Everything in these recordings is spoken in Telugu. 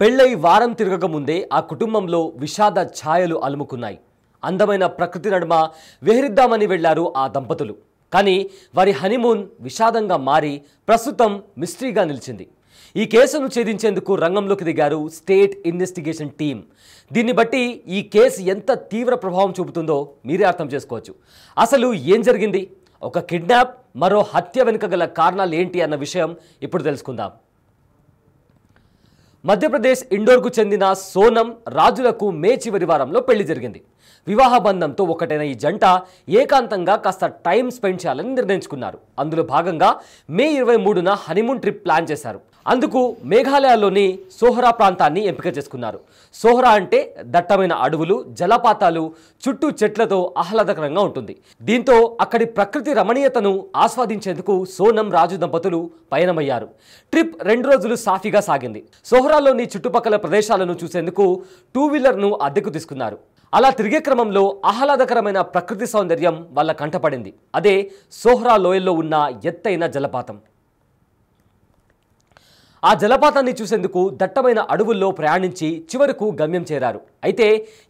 పెళ్ళై వారం తిరగక ముందే ఆ కుటుంబంలో విషాద ఛాయలు అలుముకున్నాయి. అందమైన ప్రకృతి నడుమ విహరిద్దామని వెళ్లారు ఆ దంపతులు. కానీ వారి హనీమూన్ విషాదంగా మారి ప్రస్తుతం మిస్టరీగా నిలిచింది. ఈ కేసును ఛేదించేందుకు రంగంలోకి దిగారు స్టేట్ ఇన్వెస్టిగేషన్ టీం. దీన్ని బట్టి ఈ కేసు ఎంత తీవ్ర ప్రభావం చూపుతుందో మీరే అర్థం చేసుకోవచ్చు. అసలు ఏం జరిగింది, ఒక కిడ్నాప్, మరో హత్య వెనుక గల కారణాలు ఏంటి అన్న విషయం ఇప్పుడు తెలుసుకుందాం. మధ్యప్రదేశ్ ఇండోర్కు చెందిన సోనం రాజులకు మే చివరి వారంలో పెళ్లి జరిగింది. వివాహ బంధంతో ఒకటైన ఈ జంట ఏకాంతంగా కాస్త టైం స్పెండ్ చేయాలని నిర్ణయించుకున్నారు. అందులో భాగంగా మే 23న హనీమూన్ ట్రిప్ ప్లాన్ చేశారు. అందుకు మేఘాలయలోని సోహరా ప్రాంతాన్ని ఎంపిక చేసుకున్నారు. సోహరా అంటే దట్టమైన అడవులు, జలపాతాలు, చుట్టూ చెట్లతో ఆహ్లాదకరంగా ఉంటుంది. దీంతో అక్కడి ప్రకృతి రమణీయతను ఆస్వాదించేందుకు సోనం రాజు దంపతులు పయనమయ్యారు. ట్రిప్ 2 రోజులు సాఫీగా సాగింది. సోహరాలోని చుట్టుపక్కల ప్రదేశాలను చూసేందుకు 2 వీలర్ను అద్దెకు తీసుకున్నారు. అలా తిరిగే క్రమంలో ఆహ్లాదకరమైన ప్రకృతి సౌందర్యం వాళ్ళ కంటపడింది. అదే సోహరా లోయల్లో ఉన్న ఎత్తైన జలపాతం. ఆ జలపాతాన్ని చూసేందుకు దట్టమైన అడవుల్లో ప్రయాణించి చివరకు గమ్యం చేరారు. అయితే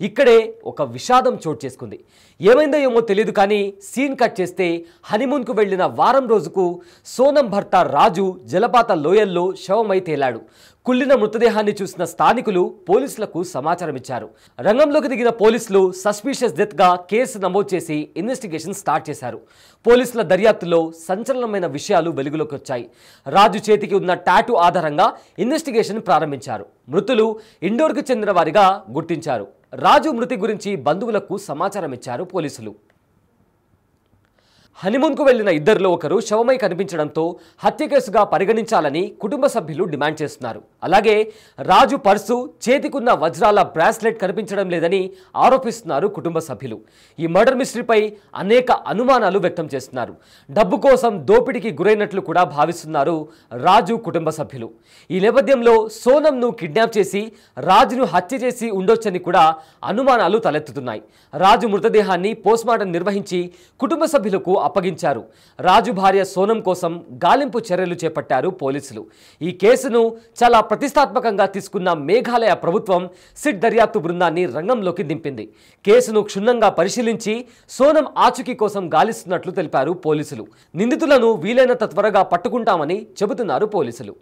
ఇక్కడే ఒక విషాదం చోటు చేసుకుంది. ఏమైందో ఏమో తెలియదు, కానీ సీన్ కట్ చేస్తే హనీమూన్కు వెళ్లిన వారం రోజుకు సోనం భర్త రాజు జలపాత లోయల్లో శవమై తేలాడు. కుళ్ళిన మృతదేహాన్ని చూసిన స్థానికులు పోలీసులకు సమాచారం ఇచ్చారు. రంగంలోకి దిగిన పోలీసులు సస్పీషియస్ డెత్గా కేసు నమోదు చేసి ఇన్వెస్టిగేషన్ స్టార్ట్ చేశారు. పోలీసుల దర్యాప్తులో సంచలనమైన విషయాలు వెలుగులోకి వచ్చాయి. రాజు చేతికి ఉన్న టాటూ ఆధారంగా ఇన్వెస్టిగేషన్ ప్రారంభించారు. మృతులు ఇండోర్కు చెందిన వారిగా గుర్తించారు. రాజు మృతి గురించి బంధువులకు సమాచారం ఇచ్చారు పోలీసులు. హనీమూన్కు వెళ్లిన ఇద్దరిలో ఒకరు శవమై కనిపించడంతో హత్య కేసుగా పరిగణించాలని కుటుంబ సభ్యులు డిమాండ్ చేస్తున్నారు. అలాగే రాజు పర్సు, చేతికున్న వజ్రాల బ్రాస్లెట్ కనిపించడం లేదని ఆరోపిస్తున్నారు కుటుంబ సభ్యులు. ఈ మర్డర్ మిస్టరీపై అనేక అనుమానాలు వ్యక్తం చేస్తున్నారు. డబ్బు కోసం దోపిడీకి గురైనట్లు కూడా భావిస్తున్నారు రాజు కుటుంబ సభ్యులు. ఈ నేపథ్యంలో సోనంను కిడ్నాప్ చేసి రాజును హత్య చేసి ఉండొచ్చని కూడా అనుమానాలు తలెత్తుతున్నాయి. రాజు మృతదేహాన్ని పోస్ట్మార్టం నిర్వహించి కుటుంబ సభ్యులకు అప్పగించారు. రాజు భార్య సోనం కోసం గాలింపు చర్యలు చేపట్టారు పోలీసులు. ఈ కేసును చాలా ప్రతిష్టాత్మకంగా తీసుకున్న మేఘాలయ ప్రభుత్వం సిట్ దర్యాప్తు బృందాన్ని రంగంలోకి దింపింది. కేసును క్షుణ్ణంగా పరిశీలించి సోనం ఆచూకీ కోసం గాలిస్తున్నట్లు తెలిపారు పోలీసులు. నిందితులను వీలైనంత త్వరగా పట్టుకుంటామని చెబుతున్నారు పోలీసులు.